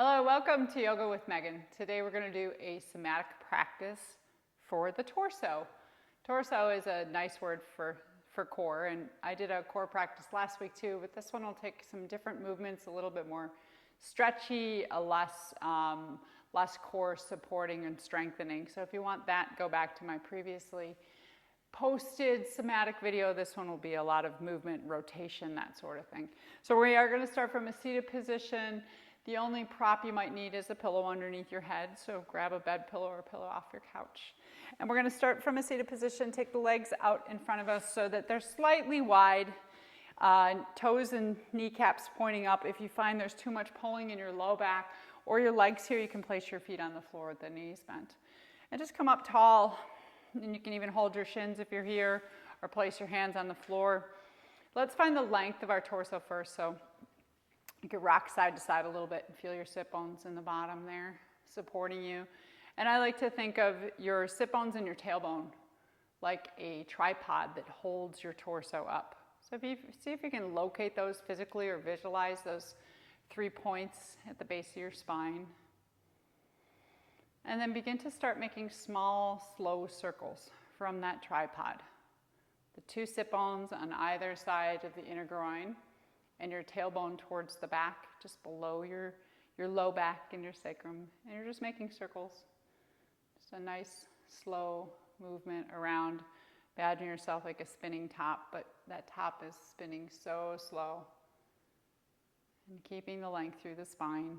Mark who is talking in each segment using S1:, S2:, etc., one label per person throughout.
S1: Hello, welcome to Yoga with Megan. Today we're going to do a somatic practice for the torso. Torso is a nice word for core, and I did a core practice last week too, but this one will take some different movements, a little bit more stretchy, less core supporting and strengthening. So if you want that, go back to my previously posted somatic video. This one will be a lot of movement, rotation, that sort of thing. So we are going to start from a seated position. The only prop you might need is a pillow underneath your head, so grab a bed pillow or a pillow off your couch. And we're going to start from a seated position, take the legs out in front of us so that they're slightly wide, toes and kneecaps pointing up. If you find there's too much pulling in your low back or your legs here, you can place your feet on the floor with the knees bent. And just come up tall, and you can even hold your shins if you're here, or place your hands on the floor. Let's find the length of our torso first. So you can rock side to side a little bit and feel your sit bones in the bottom there supporting you. And I like to think of your sit bones and your tailbone like a tripod that holds your torso up. So if you see if you can locate those physically or visualize those 3 points at the base of your spine. And then begin to start making small, slow circles from that tripod. The 2 sit bones on either side of the inner groin, and your tailbone towards the back, just below your low back and your sacrum. And you're just making circles. Just a nice, slow movement around. Imagine yourself like a spinning top, but that top is spinning so slow. And keeping the length through the spine.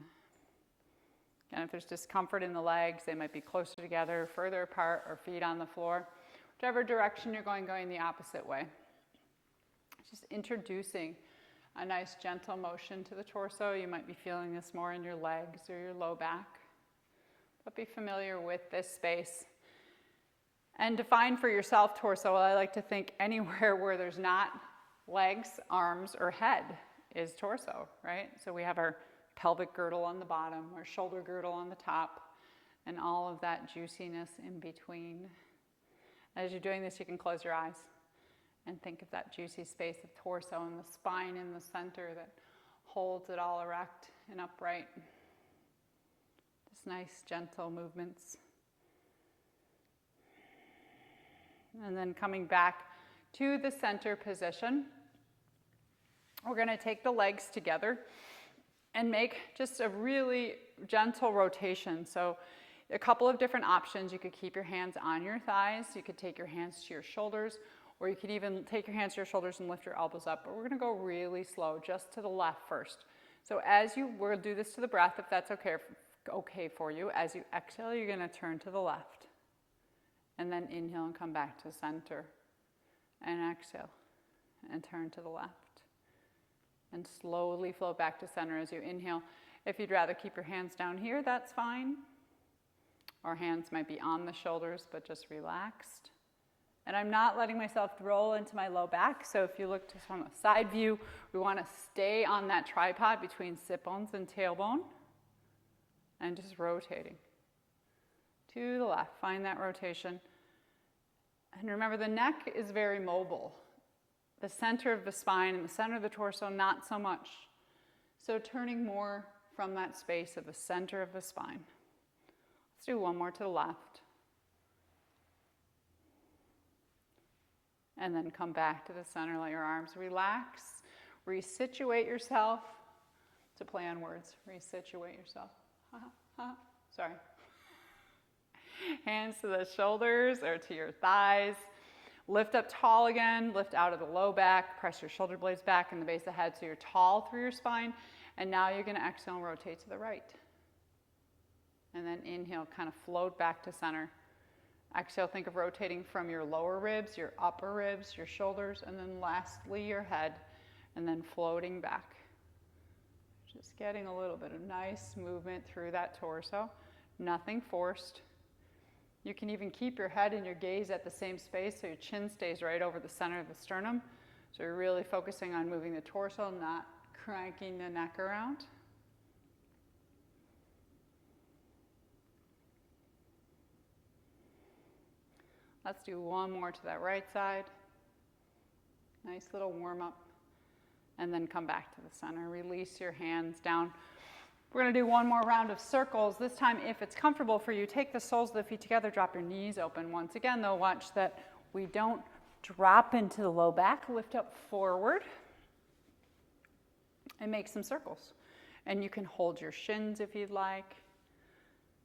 S1: And if there's discomfort in the legs, they might be closer together, further apart, or feet on the floor. Whichever direction you're going the opposite way. Just introducing a nice gentle motion to the torso. You might be feeling this more in your legs or your low back. But be familiar with this space. And define for yourself torso. Well, I like to think anywhere where there's not legs, arms, or head is torso, right? So we have our pelvic girdle on the bottom, our shoulder girdle on the top, and all of that juiciness in between. As you're doing this, you can close your eyes and think of that juicy space of torso and the spine in the center that holds it all erect and upright. Just nice, gentle movements. And then coming back to the center position, we're going to take the legs together and make just a really gentle rotation. So a couple of different options. You could keep your hands on your thighs. You could take your hands to your shoulders. Or you could even take your hands to your shoulders and lift your elbows up. But we're going to go really slow, just to the left first. So we'll do this to the breath if that's okay for you. As you exhale, you're going to turn to the left. And then inhale and come back to center. And exhale and turn to the left. And slowly flow back to center as you inhale. If you'd rather keep your hands down here, that's fine. Or hands might be on the shoulders, but just relaxed. And I'm not letting myself roll into my low back. So if you look just from a side view, we want to stay on that tripod between sit bones and tailbone. And just rotating to the left. Find that rotation. And remember, the neck is very mobile. The center of the spine and the center of the torso, not so much. So turning more from that space of the center of the spine. Let's do one more to the left. And then come back to the center, let your arms relax. Resituate yourself. To play on words, resituate yourself. Sorry. Hands to the shoulders or to your thighs. Lift up tall again, lift out of the low back, press your shoulder blades back in the base of the head so you're tall through your spine. And now you're going to exhale and rotate to the right. And then inhale, kind of float back to center. Exhale, think of rotating from your lower ribs, your upper ribs, your shoulders, and then lastly your head, and then floating back. Just getting a little bit of nice movement through that torso. Nothing forced. You can even keep your head and your gaze at the same space so your chin stays right over the center of the sternum. So you're really focusing on moving the torso, not cranking the neck around. Let's do one more to that right side. Nice little warm up. And then come back to the center. Release your hands down We're going to do one more round of circles. This time, if it's comfortable for you, take the soles of the feet together, drop your knees open. Once again, though, watch that we don't drop into the low back, lift up forward, and make some circles. And you can hold your shins if you'd like.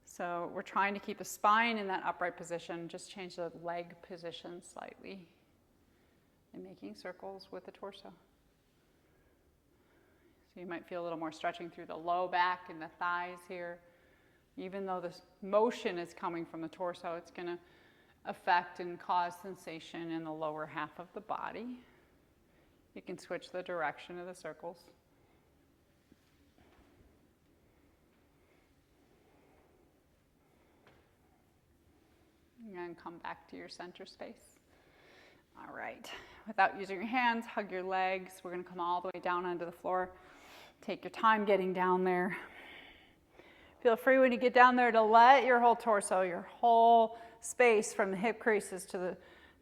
S1: So we're trying to keep the spine in that upright position, just change the leg position slightly, and making circles with the torso. So you might feel a little more stretching through the low back and the thighs here. Even though this motion is coming from the torso, it's going to affect and cause sensation in the lower half of the body. You can switch the direction of the circles. And come back to your center space. All right. Without using your hands, hug your legs. We're going to come all the way down onto the floor. Take your time getting down there. Feel free when you get down there to let your whole torso, your whole space from the hip creases to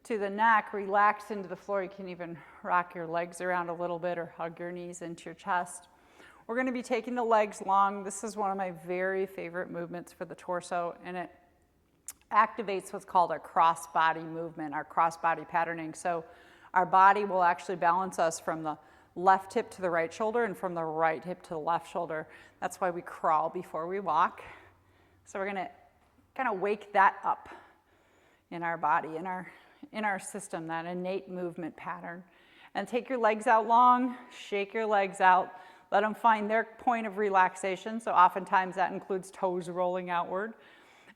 S1: the neck relax into the floor. You can even rock your legs around a little bit or hug your knees into your chest. We're going to be taking the legs long. This is one of my very favorite movements for the torso, and it activates what's called a cross-body movement, our cross-body patterning. So our body will actually balance us from the left hip to the right shoulder and from the right hip to the left shoulder. That's why we crawl before we walk. So we're going to kind of wake that up in our body, in our system, that innate movement pattern. And take your legs out long, shake your legs out, let them find their point of relaxation. So oftentimes that includes toes rolling outward.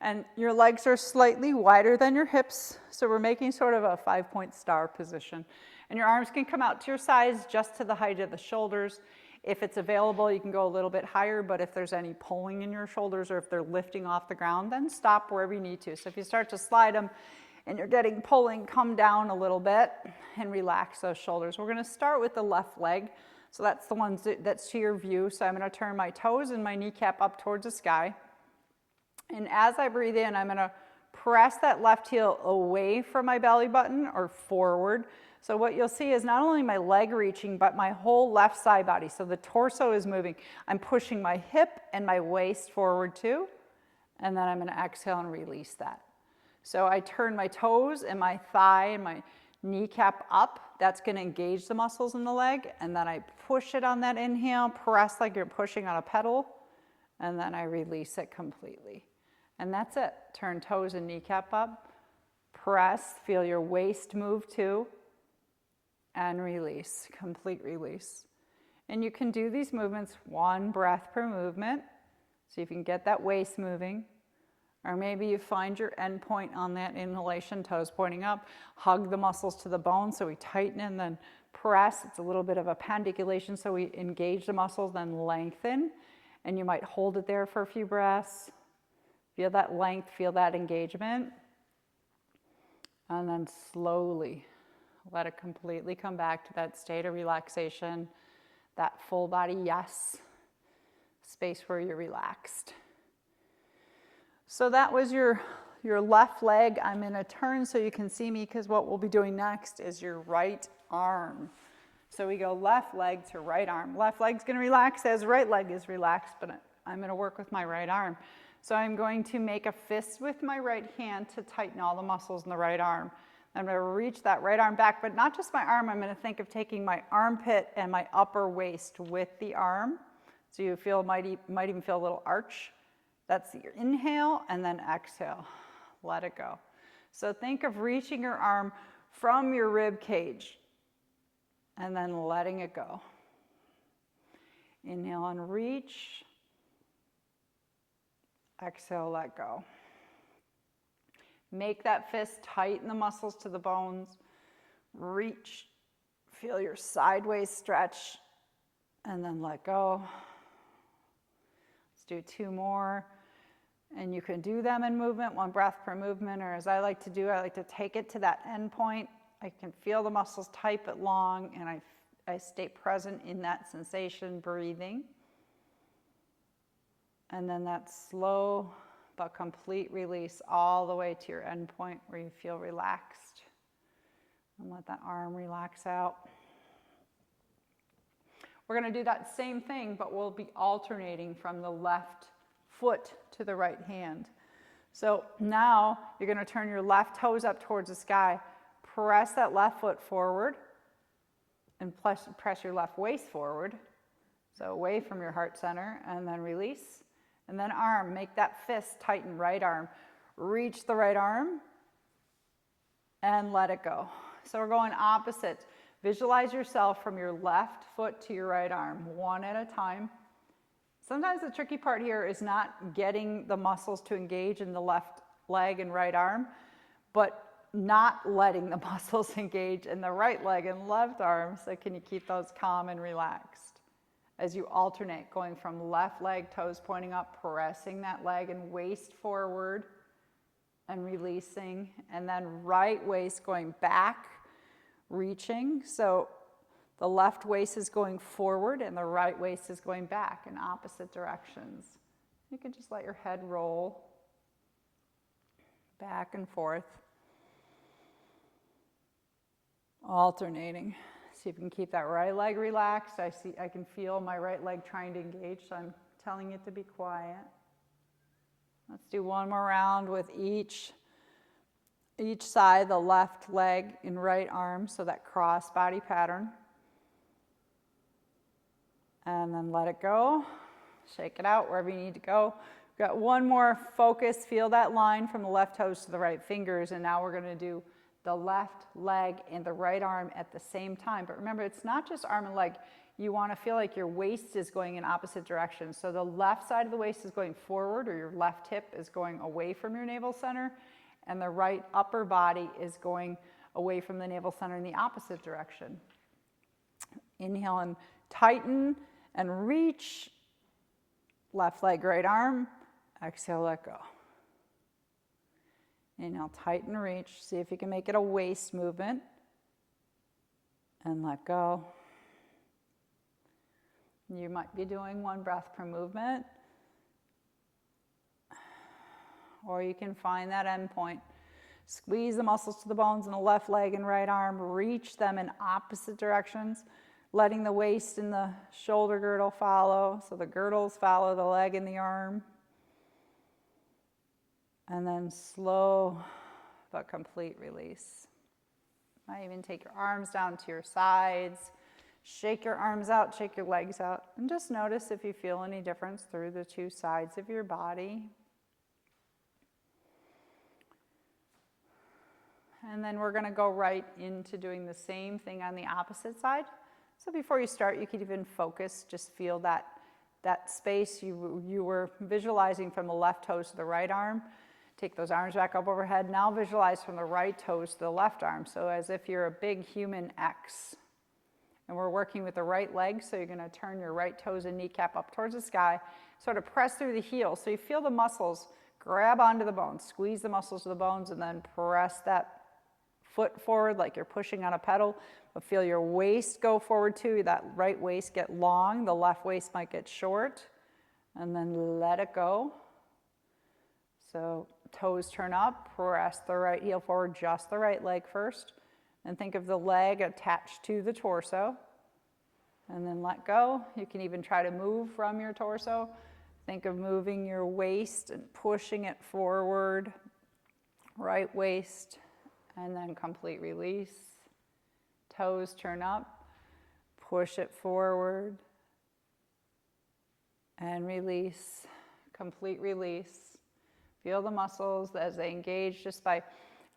S1: And your legs are slightly wider than your hips, so we're making sort of a 5-point star position. And your arms can come out to your sides, just to the height of the shoulders. If it's available, you can go a little bit higher, but if there's any pulling in your shoulders or if they're lifting off the ground, then stop wherever you need to. So if you start to slide them and you're getting pulling, come down a little bit and relax those shoulders. We're going to start with the left leg. So that's the one that's to your view. So I'm going to turn my toes and my kneecap up towards the sky. And as I breathe in, I'm going to press that left heel away from my belly button or forward. So what you'll see is not only my leg reaching, but my whole left side body. So the torso is moving. I'm pushing my hip and my waist forward too. And then I'm going to exhale and release that. So I turn my toes and my thigh and my kneecap up. That's going to engage the muscles in the leg. And then I push it on that inhale, press like you're pushing on a pedal. And then I release it completely. And that's it. Turn toes and kneecap up, press, feel your waist move too, and release, complete release. And you can do these movements 1 breath per movement, so you can get that waist moving. Or maybe you find your end point on that inhalation, toes pointing up, hug the muscles to the bone, so we tighten and then press. It's a little bit of a pandiculation, so we engage the muscles, then lengthen. And you might hold it there for a few breaths. Feel that length, feel that engagement. And then slowly let it completely come back to that state of relaxation, that full body yes, space where you're relaxed. So that was your left leg. I'm going to turn so you can see me, because what we'll be doing next is your right arm. So we go left leg to right arm. Left leg's going to relax as right leg is relaxed, but I'm going to work with my right arm. So I'm going to make a fist with my right hand to tighten all the muscles in the right arm. I'm going to reach that right arm back, but not just my arm. I'm going to think of taking my armpit and my upper waist with the arm. So you might even feel a little arch. That's your inhale, and then exhale. Let it go. So think of reaching your arm from your rib cage and then letting it go. Inhale and reach. Exhale, let go. Make that fist, tighten the muscles to the bones. Reach, feel your sideways stretch, and then let go. Let's do 2 more. And you can do them in movement, 1 breath per movement, or as I like to do, I like to take it to that end point. I can feel the muscles tight but long, and I stay present in that sensation, breathing. And then that slow but complete release all the way to your end point where you feel relaxed. And let that arm relax out. We're going to do that same thing, but we'll be alternating from the left foot to the right hand. So now you're going to turn your left toes up towards the sky, press that left foot forward, and press your left waist forward, so away from your heart center, and then release. And then arm, make that fist tighten, right arm. Reach the right arm, and let it go. So we're going opposite. Visualize yourself from your left foot to your right arm, one at a time. Sometimes the tricky part here is not getting the muscles to engage in the left leg and right arm, but not letting the muscles engage in the right leg and left arm. So can you keep those calm and relaxed as you alternate, going from left leg, toes pointing up, pressing that leg and waist forward and releasing, and then right waist going back, reaching. So the left waist is going forward and the right waist is going back in opposite directions. You can just let your head roll back and forth, alternating. See if you can keep that right leg relaxed. I can feel my right leg trying to engage, so I'm telling it to be quiet. Let's do one more round with each side, the left leg and right arm, so that cross body pattern. And then let it go. Shake it out wherever you need to go. We've got one more focus. Feel that line from the left toes to the right fingers. And now we're going to do the left leg and the right arm at the same time. But remember, it's not just arm and leg. You want to feel like your waist is going in opposite directions. So the left side of the waist is going forward, or your left hip is going away from your navel center, and the right upper body is going away from the navel center in the opposite direction. Inhale and tighten and reach. Left leg, right arm. Exhale, let go. Inhale, tighten, reach. See if you can make it a waist movement. And let go. You might be doing one breath per movement. Or you can find that end point. Squeeze the muscles to the bones in the left leg and right arm. Reach them in opposite directions, letting the waist and the shoulder girdle follow. So the girdles follow the leg and the arm. And then slow but complete release. Might even take your arms down to your sides. Shake your arms out, shake your legs out. And just notice if you feel any difference through the two sides of your body. And then we're going to go right into doing the same thing on the opposite side. So before you start, you could even focus, just feel that space you were visualizing from the left toes to the right arm. Take those arms back up overhead. Now visualize from the right toes to the left arm. So as if you're a big human X. And we're working with the right leg, so you're going to turn your right toes and kneecap up towards the sky. Sort of press through the heel. So you feel the muscles grab onto the bones. Squeeze the muscles to the bones and then press that foot forward like you're pushing on a pedal. But feel your waist go forward too. That right waist get long. The left waist might get short. And then let it go. So toes turn up. Press the right heel forward, just the right leg first. And think of the leg attached to the torso. And then let go. You can even try to move from your torso. Think of moving your waist and pushing it forward. Right waist. And then complete release. Toes turn up. Push it forward. And release. Complete release. Feel the muscles as they engage just by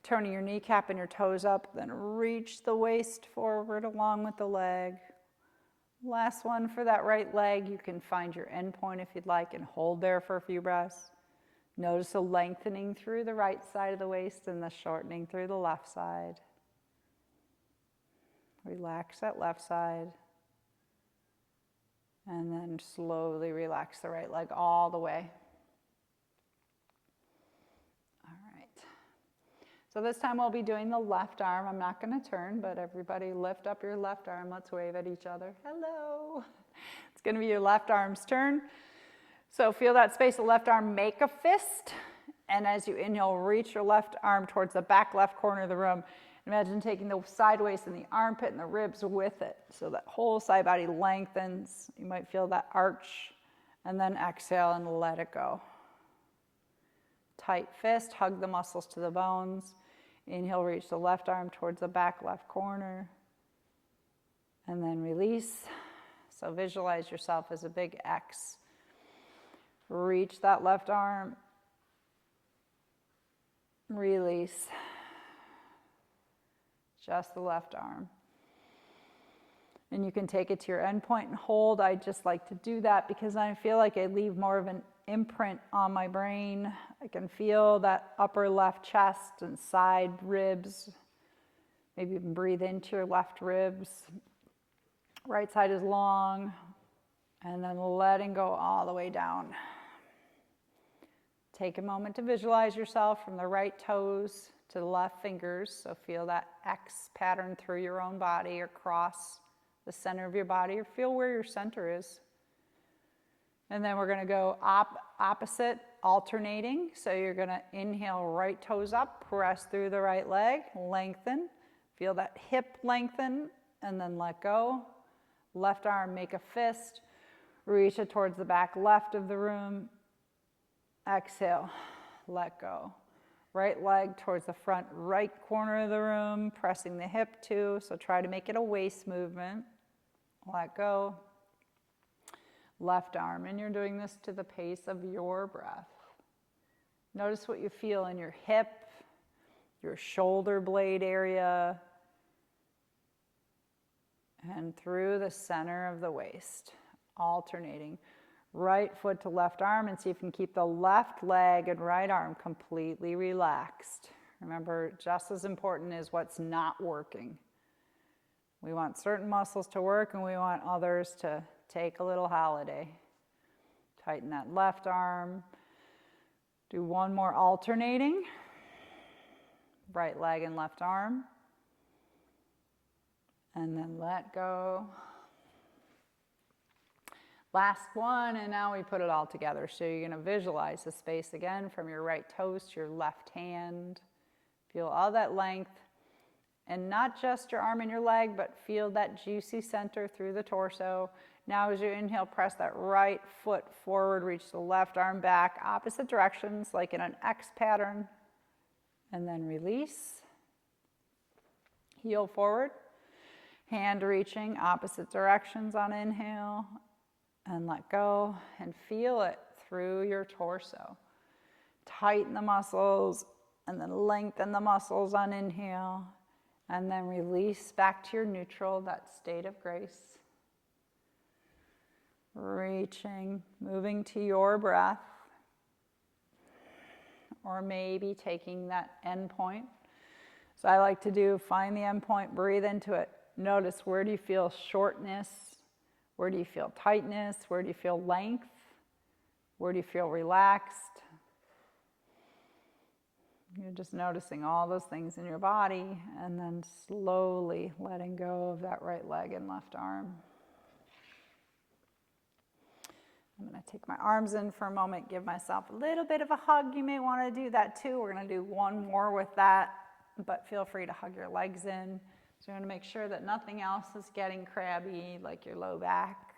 S1: turning your kneecap and your toes up, then reach the waist forward along with the leg. Last one for that right leg. You can find your end point if you'd like and hold there for a few breaths. Notice the lengthening through the right side of the waist and the shortening through the left side. Relax that left side. And then slowly relax the right leg all the way. So this time we'll be doing the left arm. I'm not going to turn, but everybody lift up your left arm. Let's wave at each other. Hello. It's going to be your left arm's turn. So feel that space of left arm, make a fist. And as you inhale, reach your left arm towards the back left corner of the room. Imagine taking the side waist and the armpit and the ribs with it. So that whole side body lengthens. You might feel that arch. And then exhale and let it go. Tight fist, hug the muscles to the bones. Inhale, reach the left arm towards the back left corner. And then release. So visualize yourself as a big X. Reach that left arm. Release. Just the left arm. And you can take it to your end point and hold. I just like to do that because I feel like I leave more of an imprint on my brain. I can feel that upper left chest and side ribs. Maybe even breathe into your left ribs. Right side is long. And then letting go all the way down. Take a moment to visualize yourself from the right toes to the left fingers. So feel that X pattern through your own body or cross the center of your body, or feel where your center is. And then we're going to go opposite, alternating. So you're going to inhale, right toes up, press through the right leg, lengthen. Feel that hip lengthen, and then let go. Left arm, make a fist. Reach it towards the back left of the room. Exhale, let go. Right leg towards the front right corner of the room, pressing the hip too. So try to make it a waist movement. Let go. Left arm, and you're doing this to the pace of your breath. Notice what you feel in your hip, your shoulder blade area, and through the center of the waist, alternating. Right foot to left arm, and see if you can keep the left leg and right arm completely relaxed. Remember, just as important is what's not working. We want certain muscles to work and we want others to take a little holiday. Tighten that left arm. Do one more alternating. Right leg and left arm. And then let go. Last one, and now we put it all together. So you're going to visualize the space again from your right toes to your left hand. Feel all that length. And not just your arm and your leg, but feel that juicy center through the torso. Now as you inhale, press that right foot forward, reach the left arm back, opposite directions, like in an X pattern. And then release. Heel forward. Hand reaching, opposite directions on inhale. And let go. And feel it through your torso. Tighten the muscles, and then lengthen the muscles on inhale. And then release back to your neutral, that state of grace. Reaching, moving to your breath. Or maybe taking that end point. So I like to do, find the end point, breathe into it. Notice, where do you feel shortness? Where do you feel tightness? Where do you feel length? Where do you feel relaxed? You're just noticing all those things in your body, and then slowly letting go of that right leg and left arm. I'm going to take my arms in for a moment, give myself a little bit of a hug. You may want to do that too. We're going to do one more with that, but feel free to hug your legs in. So you're going to make sure that nothing else is getting crabby, like your low back,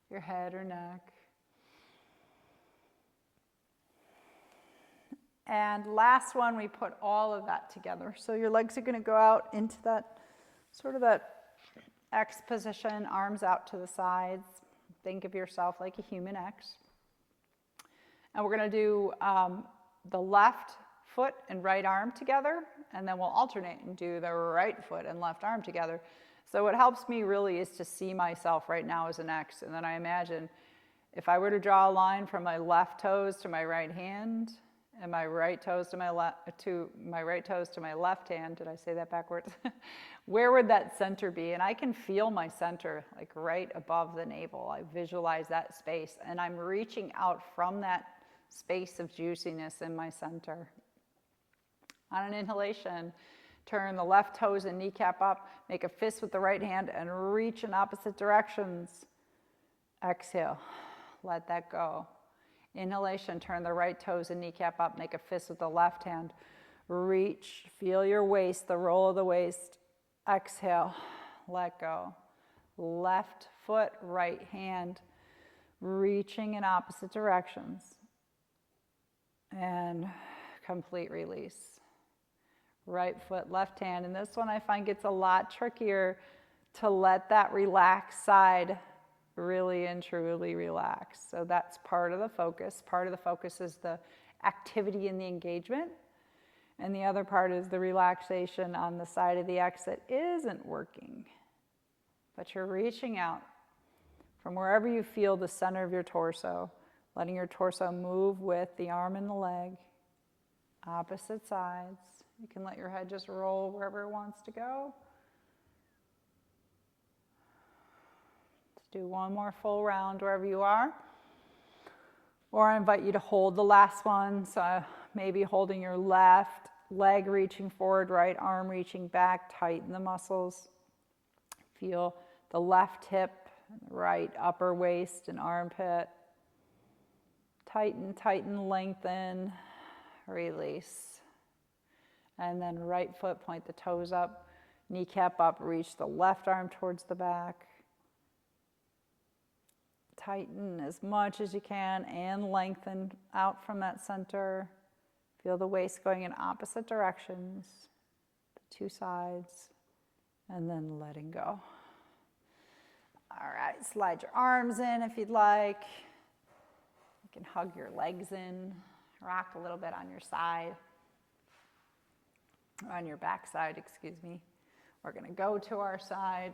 S1: your head or neck. And last one, we put all of that together. So your legs are going to go out into that sort of that X position, arms out to the sides. Think of yourself like a human X. And we're going to do the left foot and right arm together, and then we'll alternate and do the right foot and left arm together. So what helps me really is to see myself right now as an X, and then I imagine if I were to draw a line from my left toes to my right hand, and my right toes to my left hand, did I say that backwards? Where would that center be? And I can feel my center like right above the navel. I visualize that space, and I'm reaching out from that space of juiciness in my center. On an inhalation, turn the left toes and kneecap up, make a fist with the right hand, and reach in opposite directions. Exhale, let that go. Inhalation, turn the right toes and kneecap up, make a fist with the left hand. Reach, feel your waist, the roll of the waist. Exhale, let go. Left foot, right hand, reaching in opposite directions. And complete release. Right foot, left hand. And this one I find gets a lot trickier to let that relaxed side really and truly relax. So that's part of the focus. Part of the focus is the activity and the engagement. And the other part is the relaxation on the side of the X that isn't working. But you're reaching out from wherever you feel the center of your torso, letting your torso move with the arm and the leg, opposite sides. You can let your head just roll wherever it wants to go. Let's do one more full round wherever you are. Or I invite you to hold the last one. So maybe holding your left leg reaching forward, right arm reaching back, tighten the muscles. Feel the left hip, right upper waist and armpit. Tighten, tighten, lengthen, release. And then right foot, point the toes up, kneecap up, reach the left arm towards the back. Tighten as much as you can and lengthen out from that center. Feel the waist going in opposite directions, the two sides, and then letting go. All right, slide your arms in if you'd like. You can hug your legs in, rock a little bit on your side, or on your back side, excuse me. We're going to go to our side.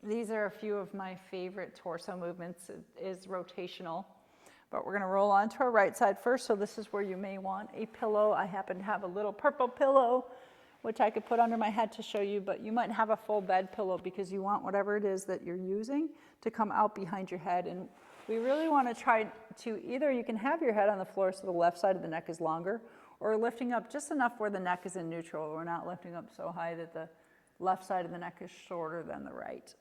S1: These are a few of my favorite torso movements. It is rotational, but we're going to roll onto our right side first. So this is where you may want a pillow. I happen to have a little purple pillow, which I could put under my head to show you, but you might have a full bed pillow because you want whatever it is that you're using to come out behind your head. And we really want to try to either you can have your head on the floor so the left side of the neck is longer, or lifting up just enough where the neck is in neutral. We're not lifting up so high that the left side of the neck is shorter than the right.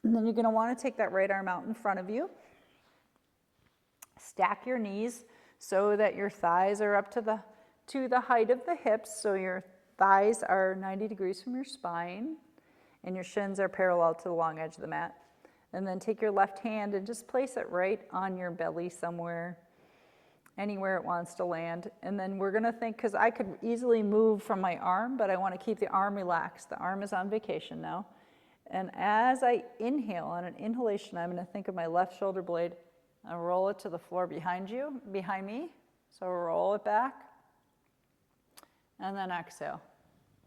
S1: And then you're going to want to take that right arm out in front of you. Stack your knees so that your thighs are up to the height of the hips. So your thighs are 90 degrees from your spine and your shins are parallel to the long edge of the mat. And then take your left hand and just place it right on your belly somewhere, anywhere it wants to land. And then we're going to think, because I could easily move from my arm, but I want to keep the arm relaxed. The arm is on vacation now. And as I inhale, on an inhalation, I'm going to think of my left shoulder blade and roll it to the floor behind me. So roll it back. And then exhale,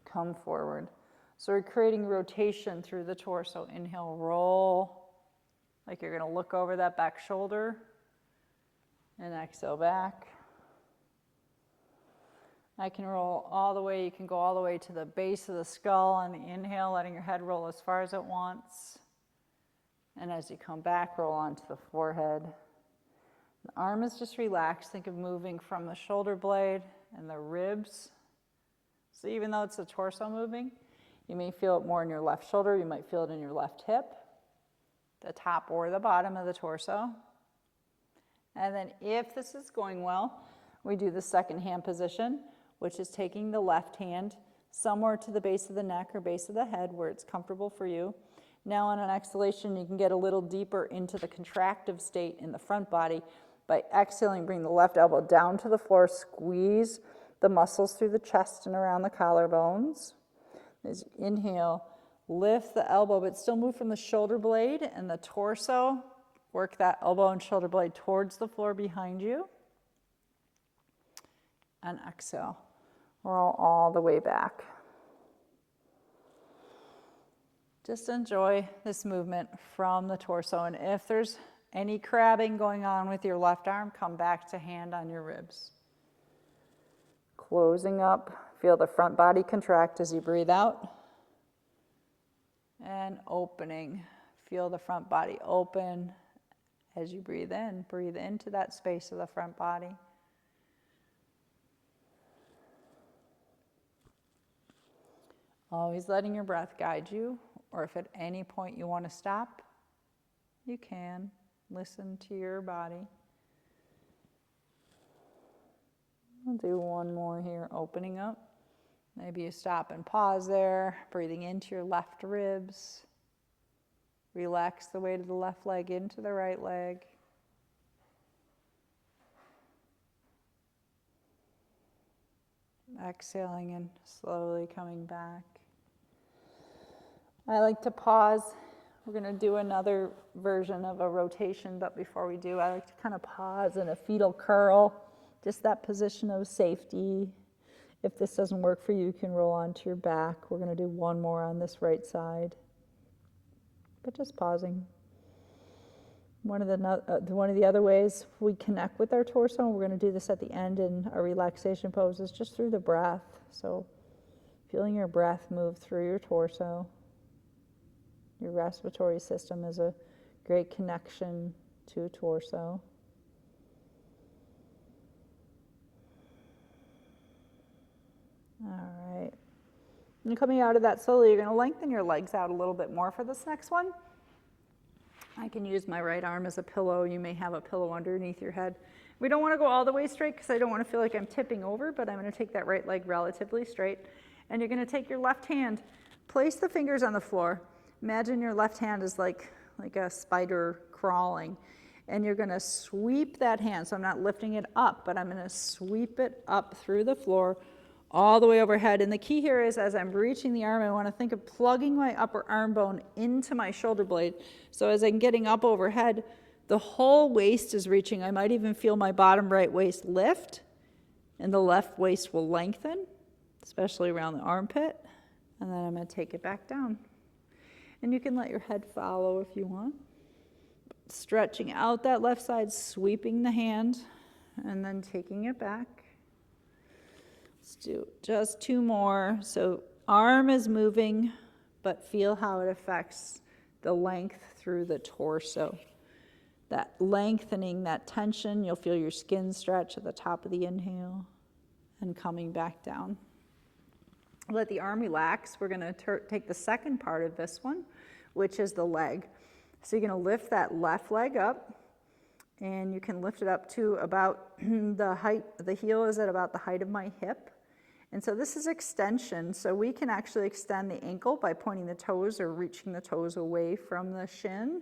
S1: come forward. So we're creating rotation through the torso. Inhale, roll, like you're going to look over that back shoulder. And exhale back. I can roll all the way, you can go all the way to the base of the skull on the inhale, letting your head roll as far as it wants. And as you come back, roll onto the forehead. The arm is just relaxed. Think of moving from the shoulder blade and the ribs. So even though it's the torso moving, you may feel it more in your left shoulder, you might feel it in your left hip, the top or the bottom of the torso. And then if this is going well, we do the second hand position, which is taking the left hand somewhere to the base of the neck or base of the head where it's comfortable for you. Now on an exhalation, you can get a little deeper into the contractive state in the front body. By exhaling, bring the left elbow down to the floor, squeeze the muscles through the chest and around the collarbones. As you inhale, lift the elbow, but still move from the shoulder blade and the torso. Work that elbow and shoulder blade towards the floor behind you. And exhale. Roll all the way back. Just enjoy this movement from the torso. And if there's any crabbing going on with your left arm, come back to hand on your ribs. Closing up. Feel the front body contract as you breathe out. And opening. Feel the front body open as you breathe in. Breathe into that space of the front body. Always letting your breath guide you, or if at any point you want to stop, you can. Listen to your body. I'll do one more here, opening up. Maybe you stop and pause there, breathing into your left ribs. Relax the weight of the left leg into the right leg. Exhaling and slowly coming back. I like to pause. We're going to do another version of a rotation, but before we do, I like to kind of pause in a fetal curl, just that position of safety. If this doesn't work for you, you can roll onto your back. We're going to do one more on this right side, but just pausing. One of the other ways we connect with our torso, and we're going to do this at the end in our relaxation pose, is just through the breath. So feeling your breath move through your torso. Your respiratory system is a great connection to torso. All right. And coming out of that slowly, you're going to lengthen your legs out a little bit more for this next one. I can use my right arm as a pillow. You may have a pillow underneath your head. We don't want to go all the way straight because I don't want to feel like I'm tipping over, but I'm going to take that right leg relatively straight. And you're going to take your left hand, place the fingers on the floor. Imagine your left hand is like a spider crawling. And you're going to sweep that hand. So I'm not lifting it up, but I'm going to sweep it up through the floor all the way overhead. And the key here is, as I'm reaching the arm, I want to think of plugging my upper arm bone into my shoulder blade. So as I'm getting up overhead, the whole waist is reaching. I might even feel my bottom right waist lift, and the left waist will lengthen, especially around the armpit. And then I'm going to take it back down. And you can let your head follow if you want. Stretching out that left side, sweeping the hand, and then taking it back. Let's do just two more. So arm is moving, but feel how it affects the length through the torso. That lengthening, that tension, you'll feel your skin stretch at the top of the inhale and coming back down. Let the arm relax. We're going to take the second part of this one, which is the leg. So you're going to lift that left leg up, and you can lift it up to about the height. The heel is at about the height of my hip. And so this is extension. So we can actually extend the ankle by pointing the toes or reaching the toes away from the shin.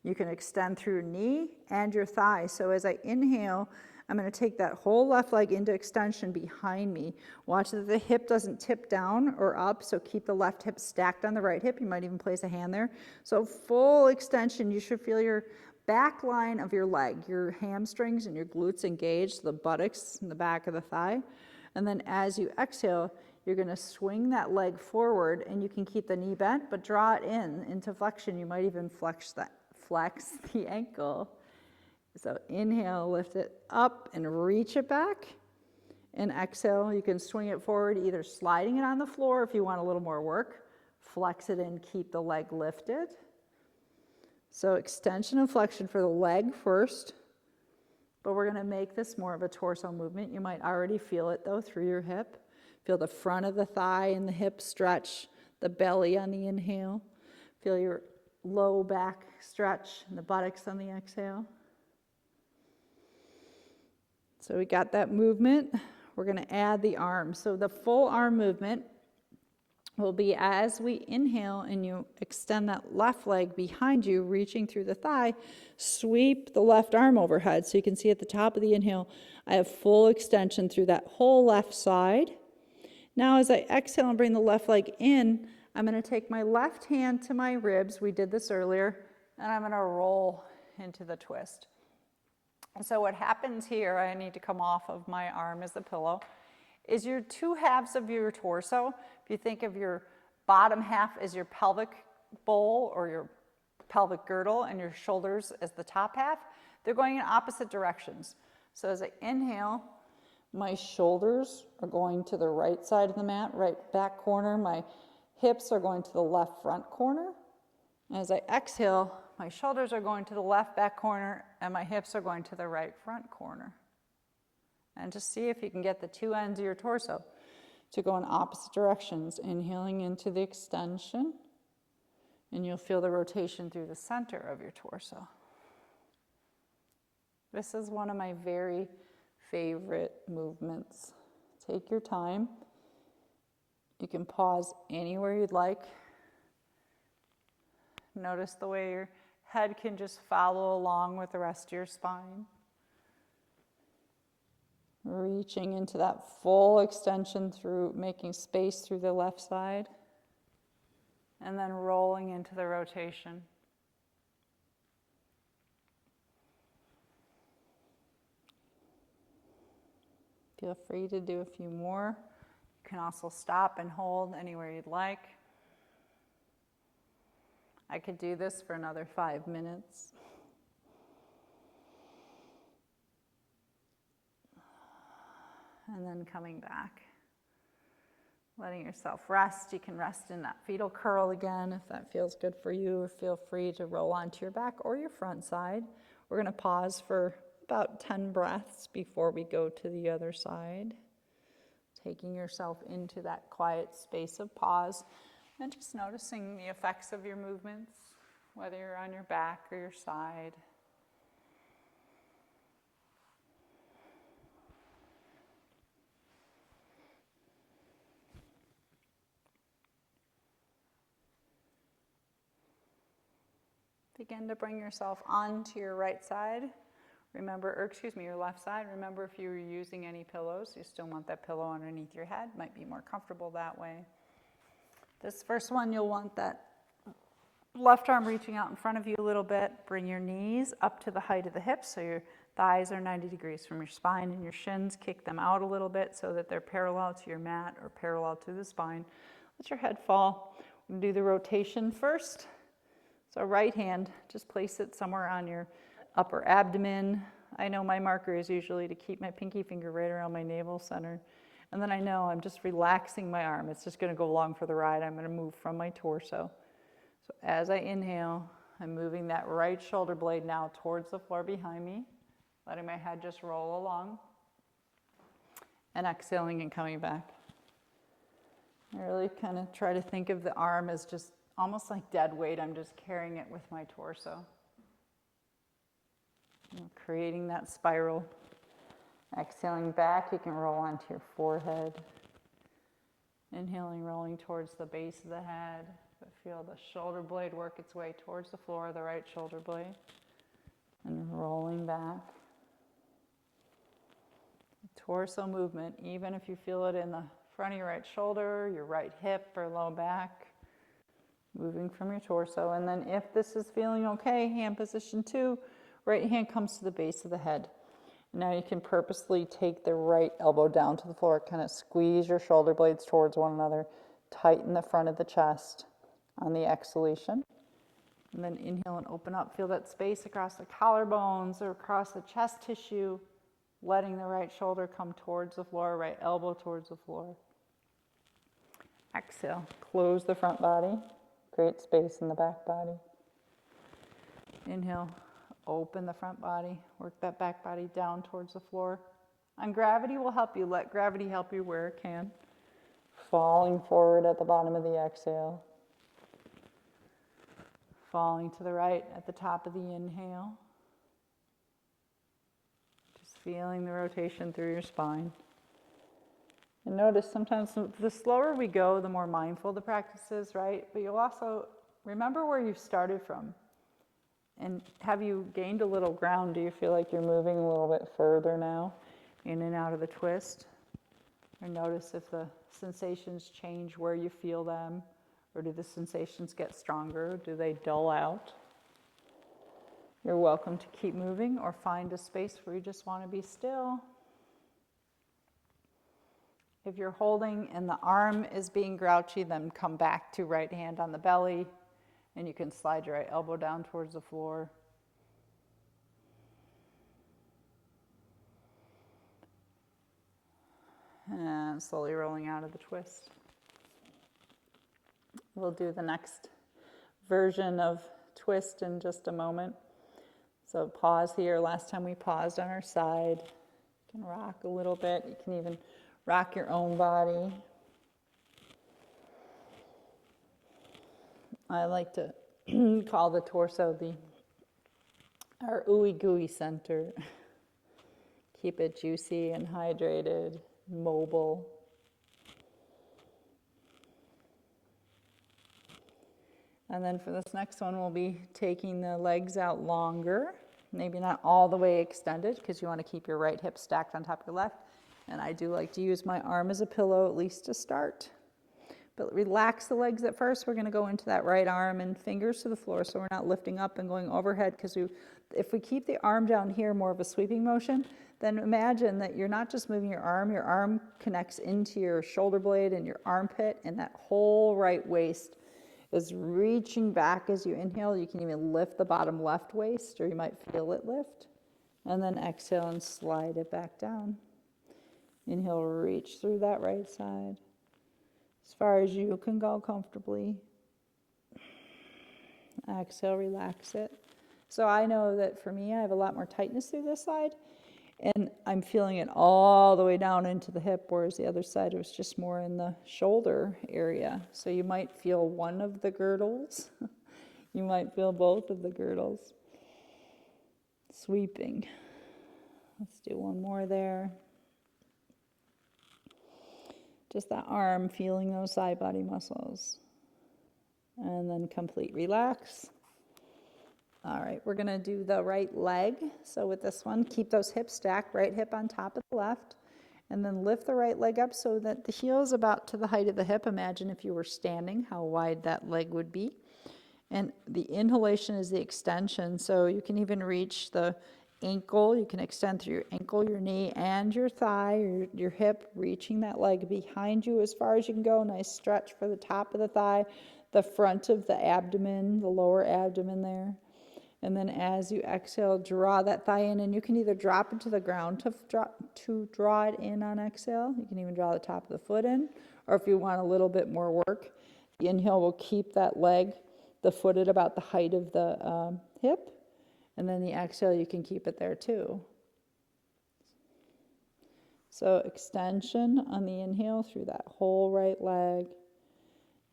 S1: You can extend through your knee and your thigh. So as I inhale, I'm going to take that whole left leg into extension behind me. Watch that the hip doesn't tip down or up, so keep the left hip stacked on the right hip. You might even place a hand there. So full extension, you should feel your back line of your leg, your hamstrings and your glutes engaged, the buttocks and the back of the thigh. And then as you exhale, you're going to swing that leg forward, and you can keep the knee bent, but draw it into flexion. You might even flex the ankle. So inhale, lift it up and reach it back. And exhale, you can swing it forward, either sliding it on the floor if you want a little more work. Flex it in, keep the leg lifted. So extension and flexion for the leg first. But we're going to make this more of a torso movement. You might already feel it, though, through your hip. Feel the front of the thigh and the hip stretch, the belly on the inhale. Feel your low back stretch and the buttocks on the exhale. So we got that movement. We're going to add the arm. So the full arm movement will be as we inhale and you extend that left leg behind you, reaching through the thigh, sweep the left arm overhead. So you can see at the top of the inhale, I have full extension through that whole left side. Now as I exhale and bring the left leg in, I'm going to take my left hand to my ribs. We did this earlier. And I'm going to roll into the twist. And so what happens here, I need to come off of my arm as the pillow, is your two halves of your torso. If you think of your bottom half as your pelvic bowl or your pelvic girdle and your shoulders as the top half, they're going in opposite directions. So as I inhale, my shoulders are going to the right side of the mat, right back corner. My hips are going to the left front corner. As I exhale, my shoulders are going to the left back corner and my hips are going to the right front corner. And just see if you can get the two ends of your torso to go in opposite directions. Inhaling into the extension, and you'll feel the rotation through the center of your torso. This is one of my very favorite movements. Take your time. You can pause anywhere you'd like. Notice the way your head can just follow along with the rest of your spine. Reaching into that full extension through, making space through the left side. And then rolling into the rotation. Feel free to do a few more. You can also stop and hold anywhere you'd like. I could do this for another 5 minutes. And then coming back. Letting yourself rest. You can rest in that fetal curl again if that feels good for you, or feel free to roll onto your back or your front side. We're going to pause for about 10 breaths before we go to the other side. Taking yourself into that quiet space of pause and just noticing the effects of your movements, whether you're on your back or your side. Begin to bring yourself onto your right side. Your left side. Remember, if you were using any pillows, you still want that pillow underneath your head. Might be more comfortable that way. This first one, you'll want that left arm reaching out in front of you a little bit. Bring your knees up to the height of the hips, so your thighs are 90 degrees from your spine, and your shins, kick them out a little bit so that they're parallel to your mat or parallel to the spine. Let your head fall. We're going to do the rotation first. So right hand, just place it somewhere on your upper abdomen. I know my marker is usually to keep my pinky finger right around my navel center. And then I know I'm just relaxing my arm. It's just going to go along for the ride. I'm going to move from my torso. So as I inhale, I'm moving that right shoulder blade now towards the floor behind me, letting my head just roll along. And exhaling and coming back. I really kind of try to think of the arm as just almost like dead weight. I'm just carrying it with my torso. Creating that spiral. Exhaling back, you can roll onto your forehead. Inhaling, rolling towards the base of the head. But feel the shoulder blade work its way towards the floor, the right shoulder blade. And rolling back. Torso movement, even if you feel it in the front of your right shoulder, your right hip or low back. Moving from your torso. And then if this is feeling okay, hand position 2, right hand comes to the base of the head. Now you can purposely take the right elbow down to the floor, kind of squeeze your shoulder blades towards one another, tighten the front of the chest on the exhalation. And then inhale and open up. Feel that space across the collarbones or across the chest tissue, letting the right shoulder come towards the floor, right elbow towards the floor. Exhale, close the front body. Create space in the back body. Inhale, open the front body. Work that back body down towards the floor. And gravity will help you. Let gravity help you where it can. Falling forward at the bottom of the exhale. Falling to the right at the top of the inhale. Just feeling the rotation through your spine. And notice sometimes the slower we go, the more mindful the practice is, right? But you'll also remember where you started from. And have you gained a little ground? Do you feel like you're moving a little bit further now, in and out of the twist? Or notice if the sensations change where you feel them, or do the sensations get stronger? Do they dull out? You're welcome to keep moving or find a space where you just want to be still. If you're holding and the arm is being grouchy, then come back to right hand on the belly, and you can slide your right elbow down towards the floor. And slowly rolling out of the twist. We'll do the next version of twist in just a moment. So pause here. Last time we paused on our side. You can rock a little bit. You can even rock your own body. I like to call the torso our ooey gooey center. keep it juicy and hydrated, mobile. And then for this next one, we'll be taking the legs out longer, maybe not all the way extended because you want to keep your right hip stacked on top of your left. And I do like to use my arm as a pillow, at least to start. But relax the legs at first. We're going to go into that right arm and fingers to the floor so we're not lifting up and going overhead, because if we keep the arm down here, more of a sweeping motion, then imagine that you're not just moving your arm connects into your shoulder blade and your armpit, and that whole right waist is reaching back as you inhale. You can even lift the bottom left waist, or you might feel it lift. And then exhale and slide it back down. Inhale, reach through that right side as far as you can go comfortably. Exhale, relax it. So I know that for me, I have a lot more tightness through this side, and I'm feeling it all the way down into the hip, whereas the other side was just more in the shoulder area. So you might feel one of the girdles. You might feel both of the girdles. Sweeping. Let's do one more there. Just that arm, feeling those side body muscles. And then complete relax. All right, we're going to do the right leg. So with this one, keep those hips stacked, right hip on top of the left, and then lift the right leg up so that the heel is about to the height of the hip. Imagine if you were standing, how wide that leg would be. And the inhalation is the extension, so you can even reach the ankle. You can extend through your ankle, your knee, and your thigh, or your hip, reaching that leg behind you as far as you can go. Nice stretch for the top of the thigh, the front of the abdomen, the lower abdomen there. And then as you exhale, draw that thigh in, and you can either drop it to the ground to draw it in on exhale. You can even draw the top of the foot in, or if you want a little bit more work, the inhale will keep that leg, the foot at about the height of the hip, and then the exhale, you can keep it there too. So extension on the inhale through that whole right leg.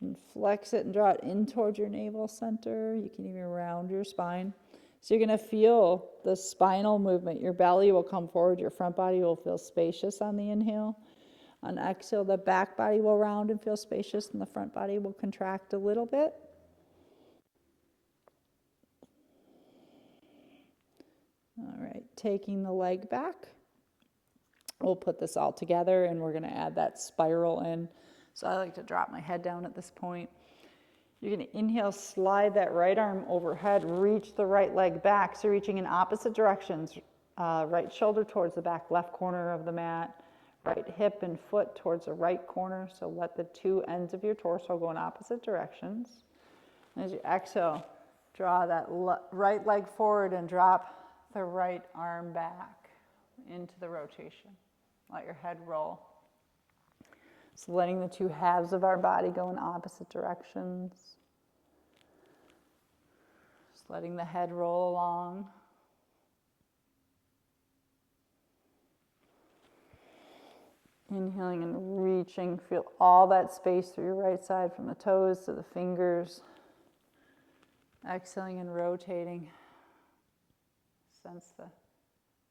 S1: And flex it and draw it in towards your navel center. You can even round your spine. So you're going to feel the spinal movement. Your belly will come forward. Your front body will feel spacious on the inhale. On exhale, the back body will round and feel spacious, and the front body will contract a little bit. All right, taking the leg back. We'll put this all together, and we're going to add that spiral in. So I like to drop my head down at this point. You're going to inhale, slide that right arm overhead, reach the right leg back. So reaching in opposite directions, right shoulder towards the back left corner of the mat, right hip and foot towards the right corner. So let the two ends of your torso go in opposite directions. And as you exhale, draw that right leg forward and drop the right arm back into the rotation. Let your head roll. So letting the two halves of our body go in opposite directions. Just letting the head roll along. Inhaling and reaching. Feel all that space through your right side from the toes to the fingers. Exhaling and rotating. Sense the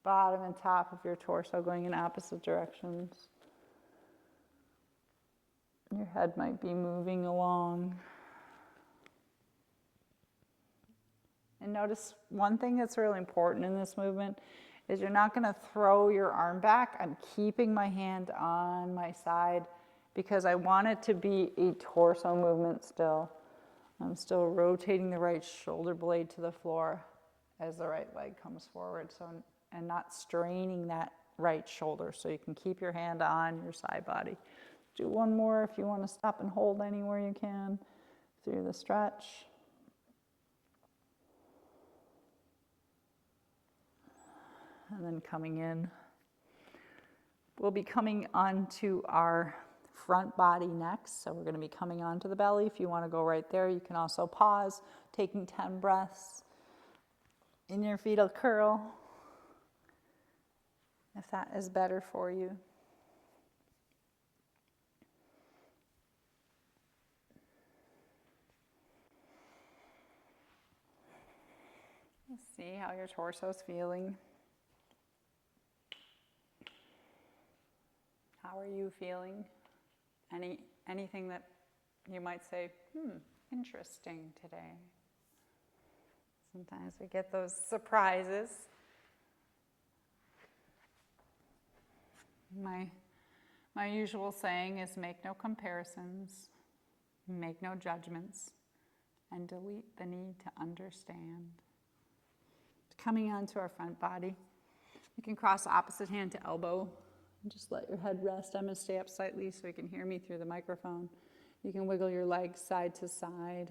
S1: bottom and top of your torso going in opposite directions. Your head might be moving along. And notice one thing that's really important in this movement is you're not going to throw your arm back. I'm keeping my hand on my side because I want it to be a torso movement still. I'm still rotating the right shoulder blade to the floor as the right leg comes forward, and not straining that right shoulder. So you can keep your hand on your side body. Do one more if you want to stop and hold anywhere you can through the stretch. And then coming in. We'll be coming onto our front body next. So we're going to be coming onto the belly. If you want to go right there, you can also pause, taking 10 breaths in your fetal curl, if that is better for you. See how your torso is feeling. How are you feeling? Anything that you might say, interesting today? Sometimes we get those surprises. My usual saying is make no comparisons, make no judgments, and delete the need to understand. Coming onto our front body, you can cross opposite hand to elbow and just let your head rest. I'm going to stay up slightly so you can hear me through the microphone. You can wiggle your legs side to side.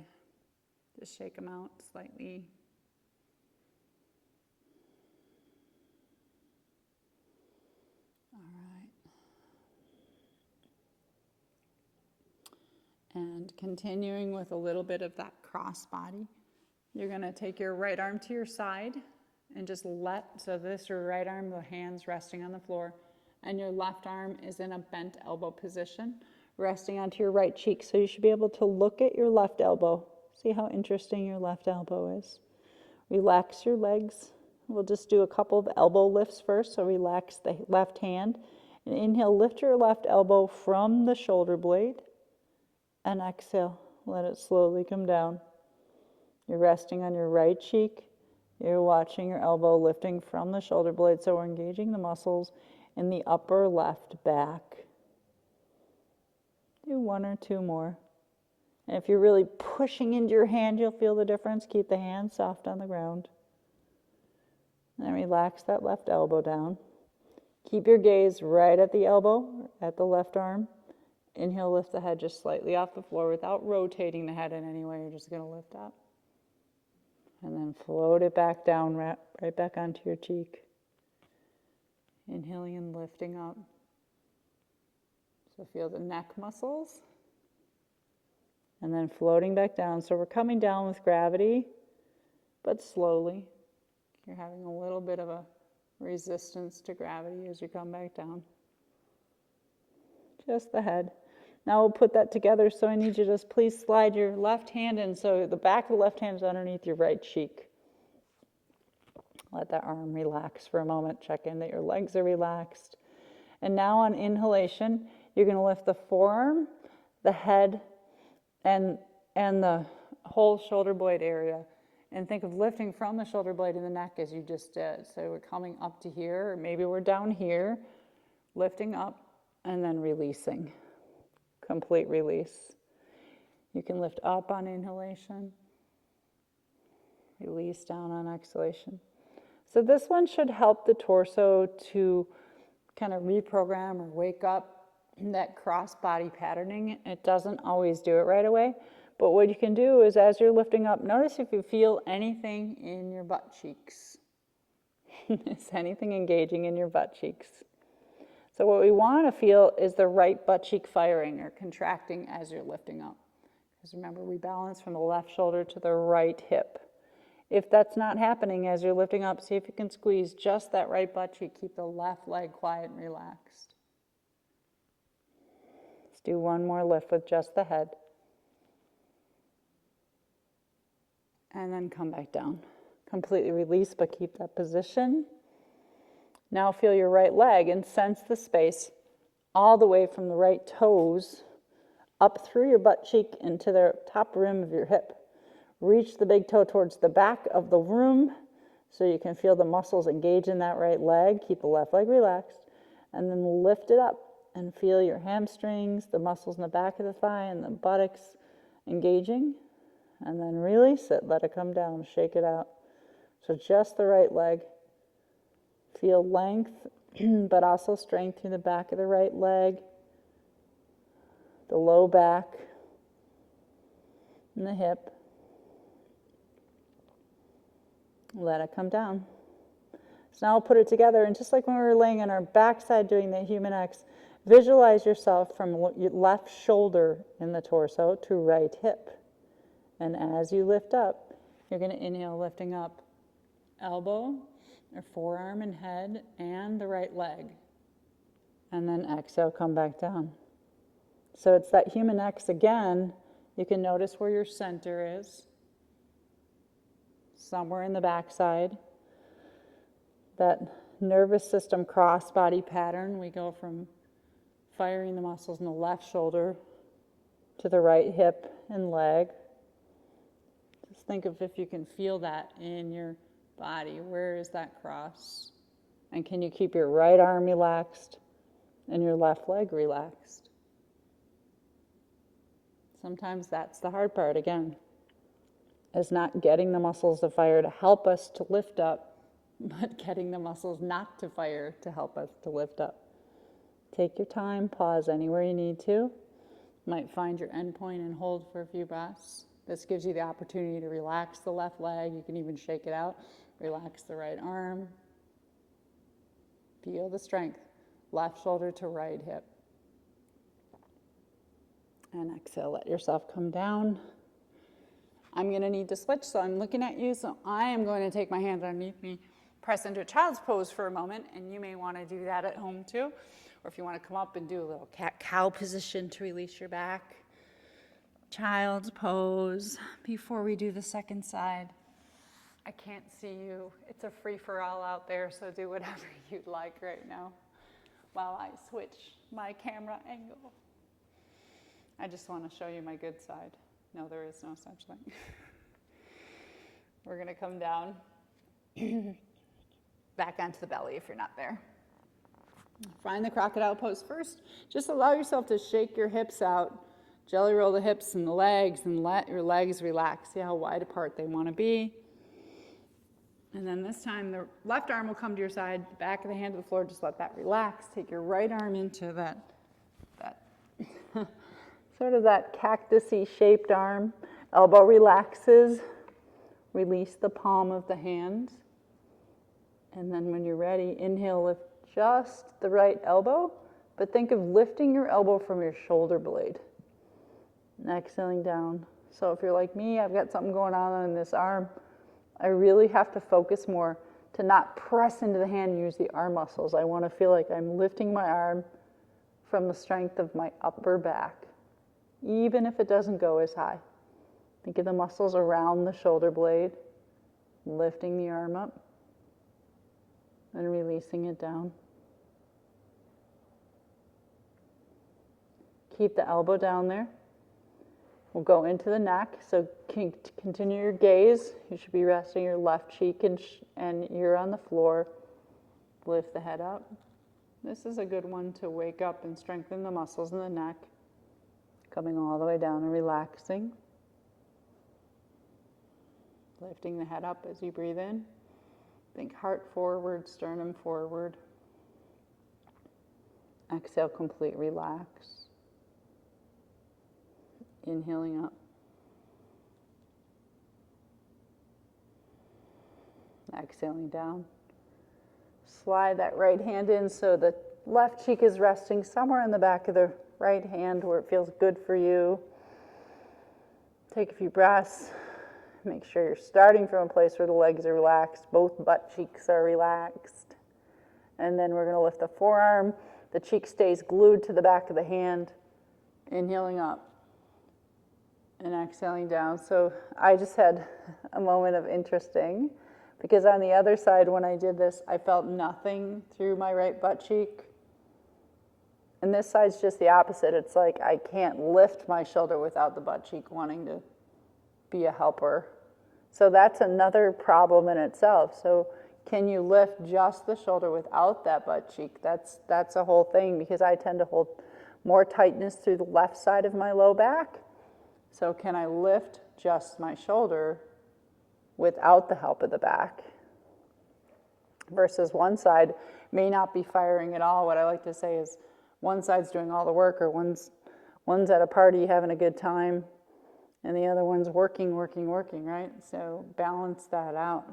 S1: Just shake them out slightly. All right. And continuing with a little bit of that cross body, you're going to take your right arm to your side and just so this your right arm, the hands resting on the floor, and your left arm is in a bent elbow position, resting onto your right cheek. So you should be able to look at your left elbow. See how interesting your left elbow is. Relax your legs. We'll just do a couple of elbow lifts first. So relax the left hand. And inhale, lift your left elbow from the shoulder blade. And exhale, let it slowly come down. You're resting on your right cheek. You're watching your elbow lifting from the shoulder blade. So we're engaging the muscles in the upper left back. Do one or two more. And if you're really pushing into your hand, you'll feel the difference. Keep the hand soft on the ground. And then relax that left elbow down. Keep your gaze right at the elbow, at the left arm. Inhale, lift the head just slightly off the floor without rotating the head in any way. You're just going to lift up. And then float it back down, right back onto your cheek. Inhaling and lifting up. So feel the neck muscles. And then floating back down. So we're coming down with gravity, but slowly. You're having a little bit of a resistance to gravity as you come back down. Just the head. Now we'll put that together, so I need you to just please slide your left hand in so the back of the left hand is underneath your right cheek. Let that arm relax for a moment. Check in that your legs are relaxed. And now on inhalation, you're going to lift the forearm, the head, and the whole shoulder blade area. And think of lifting from the shoulder blade in the neck as you just did. So we're coming up to here, or maybe we're down here, lifting up and then releasing. Complete release. You can lift up on inhalation, release down on exhalation. So this one should help the torso to kind of reprogram or wake up that cross body patterning. It doesn't always do it right away, but what you can do is as you're lifting up, notice if you feel anything in your butt cheeks. Is anything engaging in your butt cheeks? So what we want to feel is the right butt cheek firing or contracting as you're lifting up. Because remember, we balance from the left shoulder to the right hip. If that's not happening as you're lifting up, see if you can squeeze just that right butt cheek. Keep the left leg quiet and relaxed. Let's do one more lift with just the head. And then come back down. Completely release, but keep that position. Now feel your right leg and sense the space all the way from the right toes up through your butt cheek into the top rim of your hip. Reach the big toe towards the back of the room so you can feel the muscles engage in that right leg. Keep the left leg relaxed. And then lift it up and feel your hamstrings, the muscles in the back of the thigh and the buttocks engaging. And then release it. Let it come down. Shake it out. So just the right leg. Feel length, but also strength through the back of the right leg, the low back, and the hip. Let it come down. So now we'll put it together, and just like when we were laying on our backside doing the human X, visualize yourself from your left shoulder in the torso to right hip. And as you lift up, you're going to inhale, lifting up elbow, or forearm and head, and the right leg. And then exhale, come back down. So it's that human X again. You can notice where your center is. Somewhere in the backside. That nervous system cross body pattern. We go from firing the muscles in the left shoulder to the right hip and leg. Just think of if you can feel that in your body. Where is that cross? And can you keep your right arm relaxed and your left leg relaxed? Sometimes that's the hard part, again, is not getting the muscles to fire to help us to lift up, but getting the muscles not to fire to help us to lift up. Take your time, pause anywhere you need to. You might find your end point and hold for a few breaths. This gives you the opportunity to relax the left leg. You can even shake it out. Relax the right arm. Feel the strength. Left shoulder to right hip. And exhale, let yourself come down. I'm going to need to switch, so I'm looking at you. So I am going to take my hands underneath me, press into a child's pose for a moment, and you may want to do that at home too. Or if you want to come up and do a little cat-cow position to release your back. Child's pose before we do the second side. I can't see you. It's a free-for-all out there, so do whatever you'd like right now while I switch my camera angle. I just want to show you my good side. No, there is no such thing. We're going to come down back onto the belly if you're not there. Find the crocodile pose first. Just allow yourself to shake your hips out. Jelly roll the hips and the legs and let your legs relax. See how wide apart they want to be. And then this time the left arm will come to your side, back of the hand to the floor. Just let that relax. Take your right arm into that sort of that cactus-y shaped arm. Elbow relaxes. Release the palm of the hand. And then when you're ready, inhale, lift just the right elbow, but think of lifting your elbow from your shoulder blade. And exhaling down. So if you're like me, I've got something going on in this arm. I really have to focus more to not press into the hand and use the arm muscles. I want to feel like I'm lifting my arm from the strength of my upper back, even if it doesn't go as high. Think of the muscles around the shoulder blade, lifting the arm up and releasing it down. Keep the elbow down there. We'll go into the neck, so continue your gaze. You should be resting your left cheek and ear on the floor. Lift the head up. This is a good one to wake up and strengthen the muscles in the neck. Coming all the way down and relaxing. Lifting the head up as you breathe in. Think heart forward, sternum forward. Exhale, complete relax. Inhaling up. Exhaling down. Slide that right hand in so the left cheek is resting somewhere in the back of the right hand where it feels good for you. Take a few breaths. Make sure you're starting from a place where the legs are relaxed. Both butt cheeks are relaxed. And then we're going to lift the forearm. The cheek stays glued to the back of the hand. Inhaling up. And exhaling down. So I just had a moment of interesting because on the other side when I did this, I felt nothing through my right butt cheek. And this side's just the opposite. It's like I can't lift my shoulder without the butt cheek wanting to be a helper. So that's another problem in itself. So can you lift just the shoulder without that butt cheek? That's a whole thing because I tend to hold more tightness through the left side of my low back. So can I lift just my shoulder without the help of the back? Versus one side may not be firing at all. What I like to say is one side's doing all the work, or one's at a party having a good time, and the other one's working, right? So balance that out.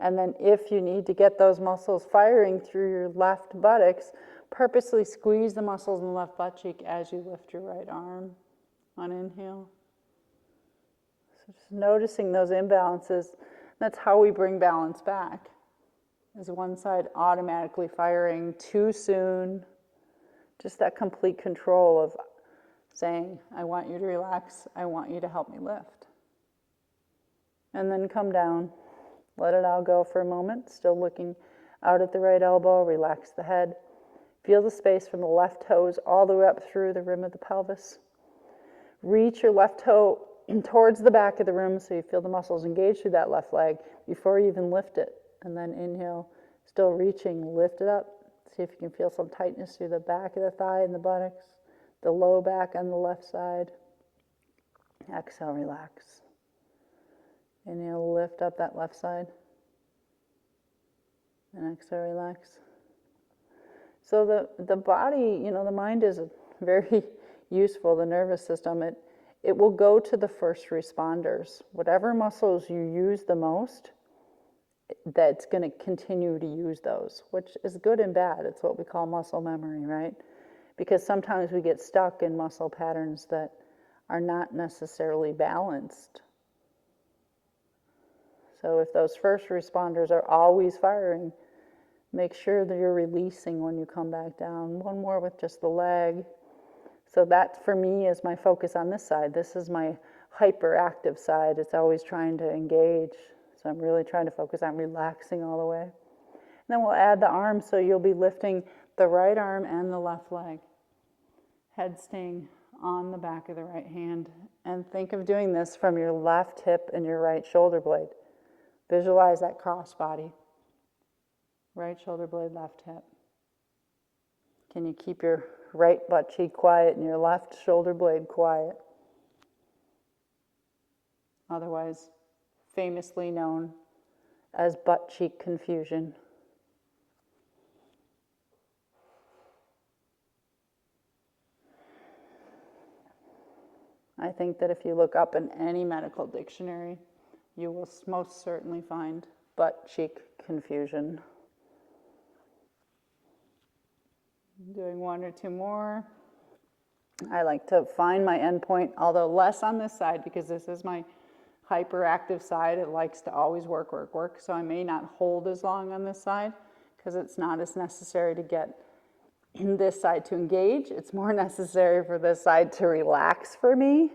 S1: And then if you need to get those muscles firing through your left buttocks, purposely squeeze the muscles in the left butt cheek as you lift your right arm. On inhale. So just noticing those imbalances. That's how we bring balance back. Is one side automatically firing too soon. Just that complete control of saying, I want you to relax. I want you to help me lift. And then come down. Let it all go for a moment. Still looking out at the right elbow. Relax the head.
S2: Feel the space from the left toes all the way up through the rim of the pelvis. Reach your left toe towards the back of the room so you feel the muscles engage through that left leg before you even lift it. And then inhale, still reaching, lift it up. See if you can feel some tightness through the back of the thigh and the buttocks, the low back on the left side. Exhale, relax. Inhale, lift up that left side. And exhale, relax. So the body, the mind is very useful, the nervous system. It will go to the first responders. Whatever muscles you use the most, that's going to continue to use those, which is good and bad. It's what we call muscle memory, right? Because sometimes we get stuck in muscle patterns that are not necessarily balanced. So if those first responders are always firing, make sure that you're releasing when you come back down. One more with just the leg. So that, for me, is my focus on this side. This is my hyperactive side. It's always trying to engage. So I'm really trying to focus on relaxing all the way. And then we'll add the arms, so you'll be lifting the right arm and the left leg. Head staying on the back of the right hand. And think of doing this from your left hip and your right shoulder blade. Visualize that cross body. Right shoulder blade, left hip. Can you keep your right butt cheek quiet and your left shoulder blade quiet? Otherwise, famously known as butt cheek confusion. I think that if you look up in any medical dictionary, you will most certainly find butt cheek confusion. Doing one or two more. I like to find my endpoint, although less on this side because this is my hyperactive side. It likes to always work. So I may not hold as long on this side because it's not as necessary to get this side to engage. It's more necessary for this side to relax for me.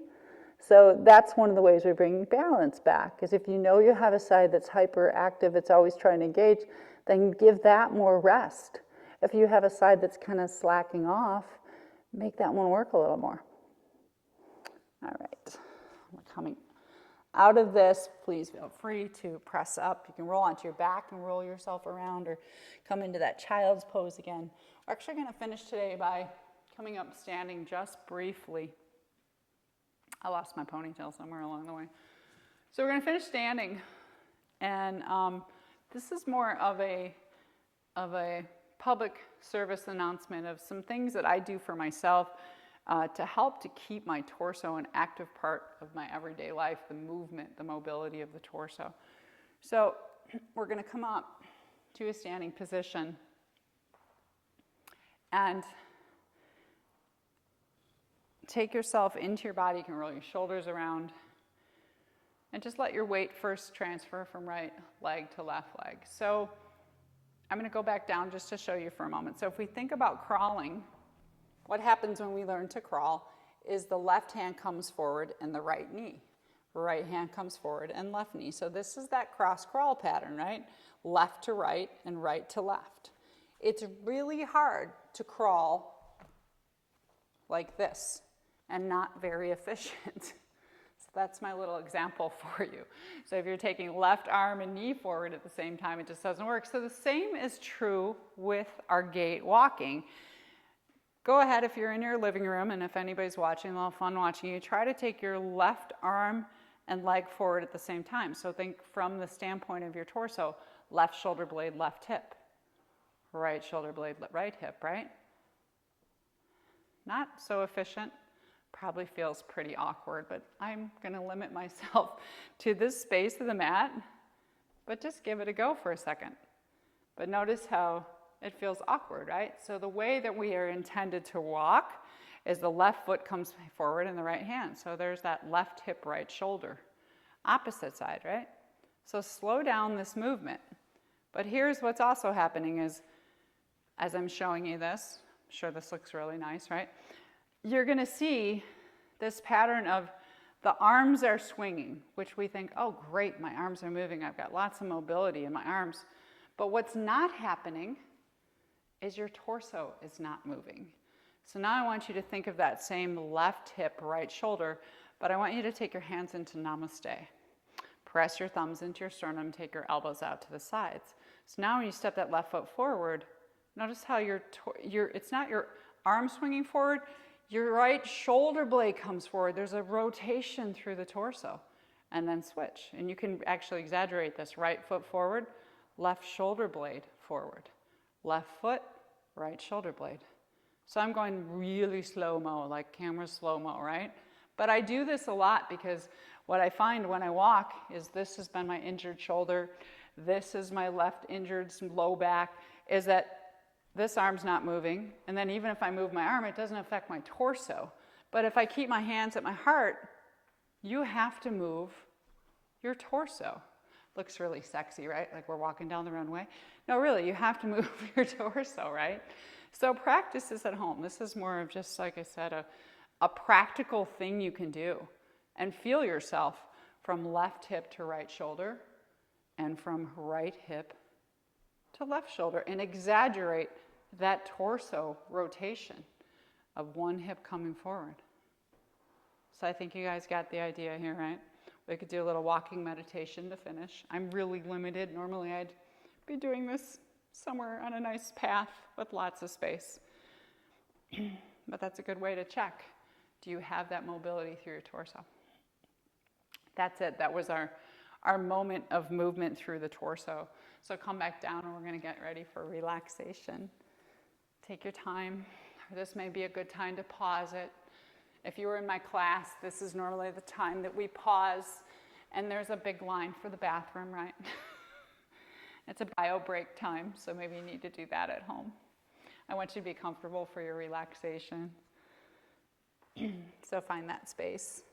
S2: So that's one of the ways we bring balance back, is if you know you have a side that's hyperactive, it's always trying to engage, then give that more rest. If you have a side that's kind of slacking off, make that one work a little more. All right, we're coming out of this. Please feel free to press up. You can roll onto your back and roll yourself around, or come into that child's pose again. We're actually going to finish today by coming up standing just briefly. I lost my ponytail somewhere along the way. So we're going to finish standing, and this is more of a public service announcement of some things that I do for myself to help to keep my torso an active part of my everyday life, the movement, the mobility of the torso. So we're going to come up to a standing position and take yourself into your body. You can roll your shoulders around and just let your weight first transfer from right leg to left leg. So I'm going to go back down just to show you for a moment. So if we think about crawling, what happens when we learn to crawl is the left hand comes forward and the right knee. Right hand comes forward and left knee. So this is that cross crawl pattern, right? Left to right and right to left. It's really hard to crawl like this and not very efficient. So that's my little example for you. So if you're taking left arm and knee forward at the same time, it just doesn't work. So the same is true with our gait walking. Go ahead, if you're in your living room, and if anybody's watching, a little fun watching you, try to take your left arm and leg forward at the same time. So think from the standpoint of your torso, left shoulder blade, left hip. Right shoulder blade, right hip, right? Not so efficient. Probably feels pretty awkward, but I'm going to limit myself to this space of the mat, but just give it a go for a second. But notice how it feels awkward, right? So the way that we are intended to walk is the left foot comes forward and the right hand. So there's that left hip, right shoulder. Opposite side, right? So slow down this movement. But here's what's also happening is, as I'm showing you this, I'm sure this looks really nice, right? You're going to see this pattern of the arms are swinging, which we think, oh, great, my arms are moving. I've got lots of mobility in my arms. But what's not happening
S1: is your torso is not moving. So now I want you to think of that same left hip, right shoulder, but I want you to take your hands into namaste. Press your thumbs into your sternum, take your elbows out to the sides. So now when you step that left foot forward, notice how it's not your arm swinging forward, your right shoulder blade comes forward. There's a rotation through the torso. And then switch. And you can actually exaggerate this. Right foot forward, left shoulder blade forward. Left foot, right shoulder blade. So I'm going really slow-mo, like camera slow-mo, right? But I do this a lot because what I find when I walk is this has been my injured shoulder, this is my left injured low back, is that this arm's not moving. And then even if I move my arm, it doesn't affect my torso. But if I keep my hands at my heart, you have to move your torso. Looks really sexy, right? Like we're walking down the runway. No, really, you have to move your torso, right? So practice this at home. This is more of just, like I said, a practical thing you can do. And feel yourself from left hip to right shoulder and from right hip to left shoulder. And exaggerate that torso rotation of one hip coming forward. So I think you guys got the idea here, right? We could do a little walking meditation to finish. I'm really limited. Normally I'd be doing this somewhere on a nice path with lots of space. But that's a good way to check. Do you have that mobility through your torso? That's it. That was our moment of movement through the torso. So come back down and we're going to get ready for relaxation. Take your time. This may be a good time to pause it. If you were in my class, this is normally the time that we pause, and there's a big line for the bathroom, right? It's a bio break time, so maybe you need to do that at home. I want you to be comfortable for your relaxation. So find that space.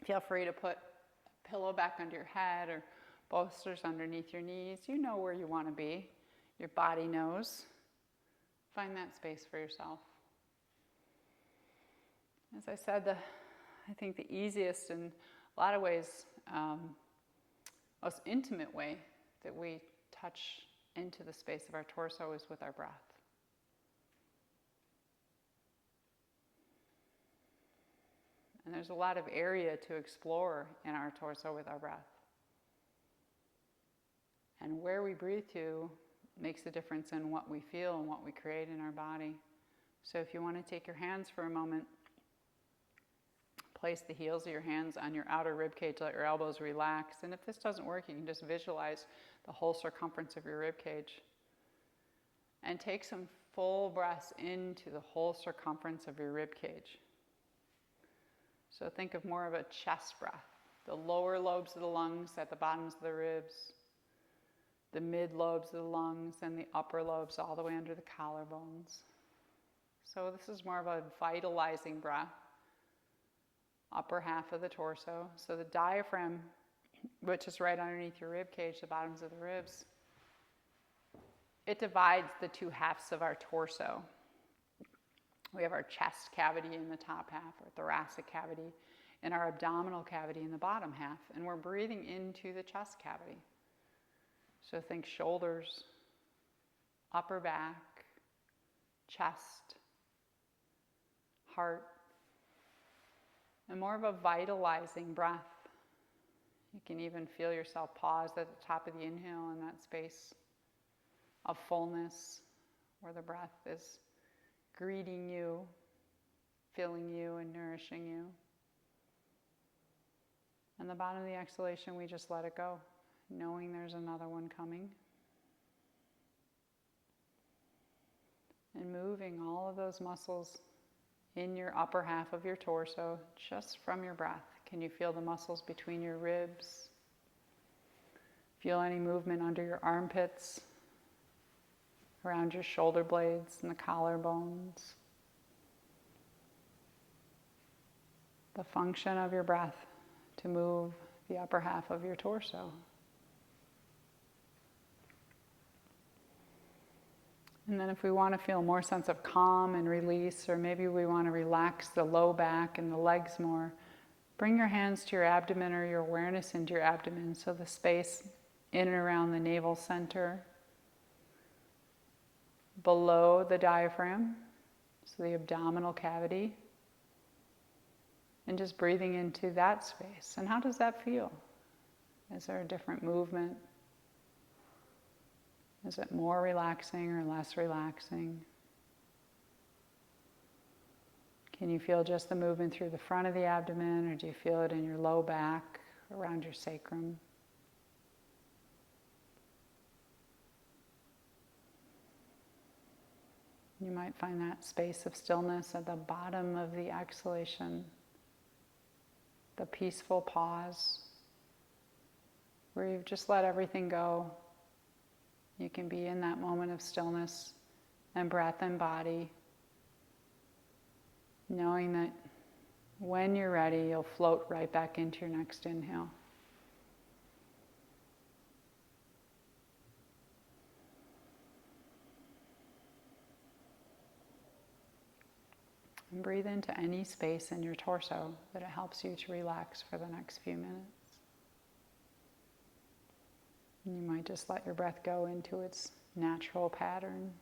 S1: Feel free to put a pillow back under your head or bolsters underneath your knees. You know where you want to be. Your body knows. Find that space for yourself. As I said, I think the easiest and a lot of ways, most intimate way that we touch into the space of our torso is with our breath. And there's a lot of area to explore in our torso with our breath. And where we breathe to makes a difference in what we feel and what we create in our body. So if you want to take your hands for a moment, place the heels of your hands on your outer rib cage, let your elbows relax. And if this doesn't work, you can just visualize the whole circumference of your rib cage. And take some full breaths into the whole circumference of your rib cage. So think of more of a chest breath. The lower lobes of the lungs at the bottoms of the ribs, the mid lobes of the lungs, and the upper lobes all the way under the collarbones. So this is more of a vitalizing breath. Upper half of the torso. So the diaphragm, which is right underneath your rib cage, the bottoms of the ribs, it divides the two halves of our torso. We have our chest cavity in the top half, our thoracic cavity, and our abdominal cavity in the bottom half. And we're breathing into the chest cavity. So think shoulders, upper back, chest, heart, and more of a vitalizing breath. You can even feel yourself pause at the top of the inhale in that space of fullness where the breath is greeting you, filling you, and nourishing you. And the bottom of the exhalation, we just let it go, knowing there's another one coming. And moving all of those muscles in your upper half of your torso, just from your breath. Can you feel the muscles between your ribs? Feel any movement under your armpits, around your shoulder blades and the collarbones. The function of your breath to move the upper half of your torso. And then if we want to feel more sense of calm and release, or maybe we want to relax the low back and the legs more, bring your hands to your abdomen or your awareness into your abdomen, so the space in and around the navel center. below the diaphragm, so the abdominal cavity, and just breathing into that space. And how does that feel? Is there a different movement? Is it more relaxing or less relaxing? Can you feel just the movement through the front of the abdomen, or do you feel it in your low back, around your sacrum? You might find that space of stillness at the bottom of the exhalation, the peaceful pause, where you've just let everything go. You can be in that moment of stillness and breath and body, knowing that when you're ready, you'll float right back into your next inhale. And breathe into any space in your torso that it helps you to relax for the next few minutes. And you might just let your breath go into its natural pattern.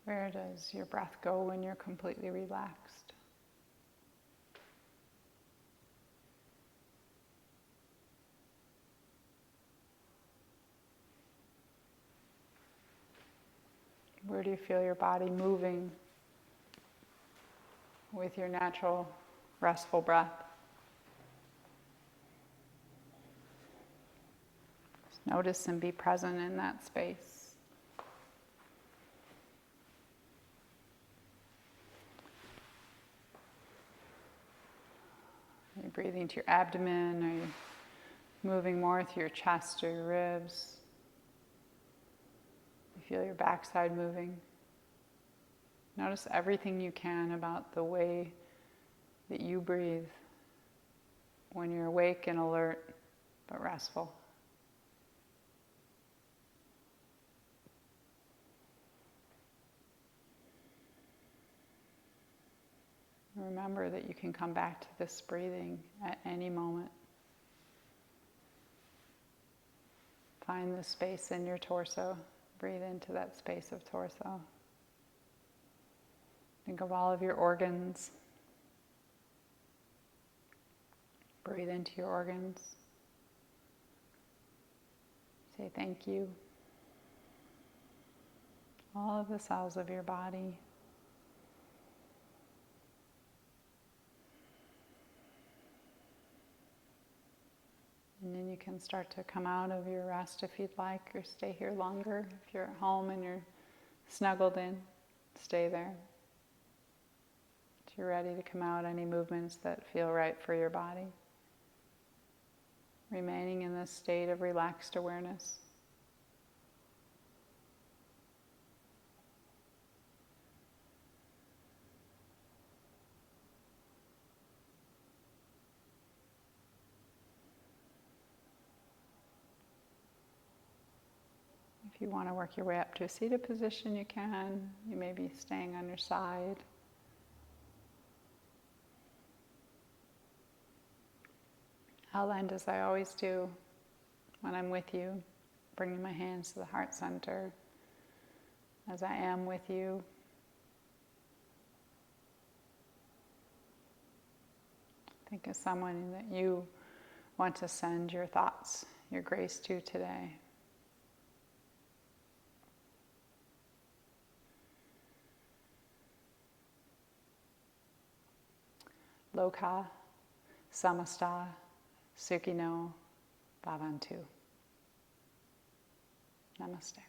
S1: Where does your breath go when you're completely relaxed? Where do you feel your body moving with your natural restful breath? Just notice and be present in that space. Are you breathing to your abdomen? Are you moving more through your chest or your ribs? You feel your backside moving. Notice everything you can about the way that you breathe when you're awake and alert but restful. Remember that you can come back to this breathing at any moment. Find the space in your torso. Breathe into that space of torso. Think of all of your organs. Breathe into your organs. Say thank you. All of the cells of your body. And then you can start to come out of your rest if you'd like, or stay here longer. If you're at home and you're snuggled in, stay there. If you're ready to come out, any movements that feel right for your body. Remaining in this state of relaxed awareness. If you want to work your way up to a seated position, you can. You may be staying on your side. I'll end as I always do when I'm with you, bringing my hands to the heart center as I am with you. Think of someone that you want to send your thoughts, your grace to today. Loka samasta sukhino bhavantu. Namaste.